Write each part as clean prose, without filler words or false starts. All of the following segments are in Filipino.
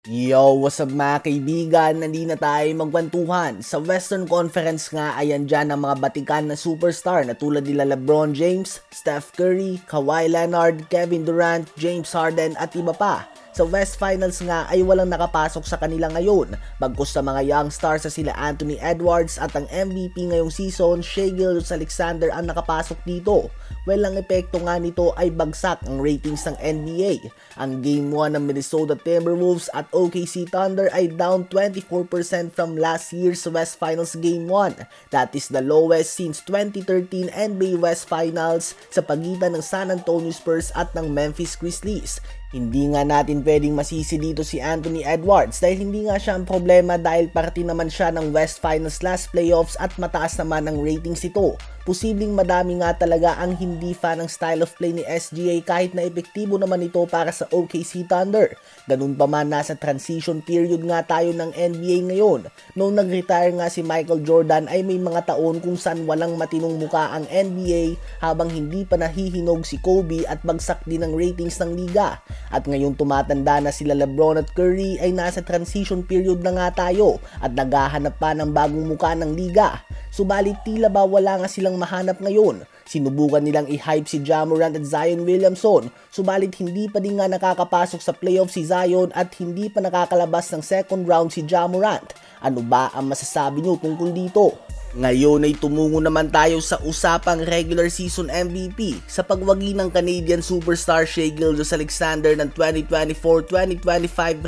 Yo, what's up mga kaibigan? Nandito na tayo magkwentuhan. Sa Western Conference nga ay andyan ang mga batikan na superstar na tulad nila LeBron James, Steph Curry, Kawhi Leonard, Kevin Durant, James Harden at iba pa. Sa West Finals nga ay walang nakapasok sa kanila ngayon, bagkus sa mga young stars sa sila Anthony Edwards at ang MVP ngayong season, Shai Gilgeous-Alexander ang nakapasok dito. Well, ang epekto nga nito ay bagsak ang ratings ng NBA. Ang Game 1 ng Minnesota Timberwolves at OKC Thunder ay down 24% from last year's West Finals Game 1. That is the lowest since 2013 NBA West Finals sa pagitan ng San Antonio Spurs at ng Memphis Grizzlies. Hindi nga natin pwedeng masisi dito si Anthony Edwards dahil hindi nga siya ang problema dahil parte naman siya ng West Finals last playoffs at mataas naman ang ratings ito. Posibleng madami nga talaga ang hindi fan ng style of play ni SGA kahit na epektibo naman ito para sa OKC Thunder. Ganun pa man, nasa transition period nga tayo ng NBA ngayon. Noong nag-retire nga si Michael Jordan ay may mga taon kung saan walang matinong muka ang NBA habang hindi pa nahihinog si Kobe at bagsak din ang ratings ng liga. At ngayong tumatanda na sila LeBron at Curry ay nasa transition period na nga tayo at naghahanap pa ng bagong muka ng liga. Subalit tila ba wala nga silang mahanap ngayon. Sinubukan nilang i-hype si Ja Morant at Zion Williamson, subalit hindi pa din nga nakakapasok sa playoff si Zion at hindi pa nakakalabas ng second round si Ja Morant. Ano ba ang masasabi nyo tungkol dito? Ngayon ay tumungo naman tayo sa usapang regular season MVP sa pagwagi ng Canadian superstar Shai Gilgeous-Alexander ng 2024-2025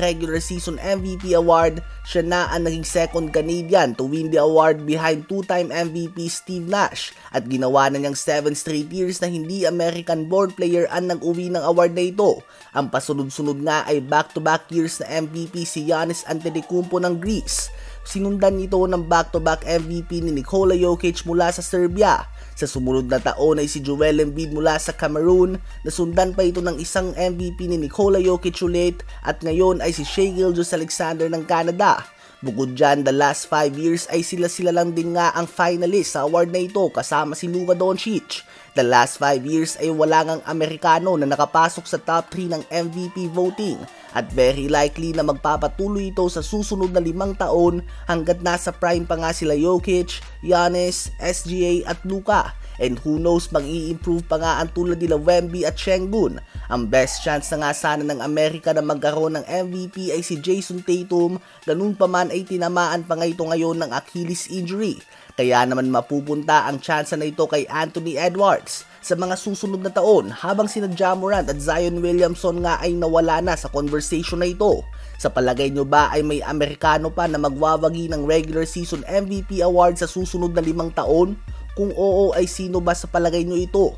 regular season MVP award. Siya na ang naging second Canadian to win the award behind two-time MVP Steve Nash at ginawa na niyang 7 straight years na hindi American-born player ang nag-uwi ng award na ito. Ang pasunod-sunod nga ay back-to-back years na MVP si Giannis Antetokounmpo ng Greece. Sinundan nito ng back-to-back MVP ni Nikola Jokic mula sa Serbia. Sa sumunod na taon ay si Joel Embiid mula sa Cameroon. Nasundan pa ito ng isang MVP ni Nikola Jokic ulit at ngayon ay si Shai Gilgeous-Alexander ng Canada. Bukod dyan, the last 5 years ay sila lang din nga ang finalist sa award na ito kasama si Luka Doncic. The last 5 years ay wala ngang Amerikano na nakapasok sa top 3 ng MVP voting at very likely na magpapatuloy ito sa susunod na 5 taon hanggat nasa prime pa nga sila Jokic, Giannis, SGA at Luka. And who knows, mag-i-improve pa nga ang tulad nila Wemby at Sengun. Ang best chance na nga sana ng Amerika na magkaroon ng MVP ay si Jason Tatum, ganun pa man ay tinamaan pa nga ito ngayon ng Achilles injury. Kaya naman mapupunta ang chance na ito kay Anthony Edwards sa mga susunod na taon habang sina Ja Morant at Zion Williamson nga ay nawala na sa conversation na ito. Sa palagay nyo ba ay may Amerikano pa na magwawagi ng regular season MVP award sa susunod na 5 taon? Kung oo ay sino ba sa palagay nyo ito?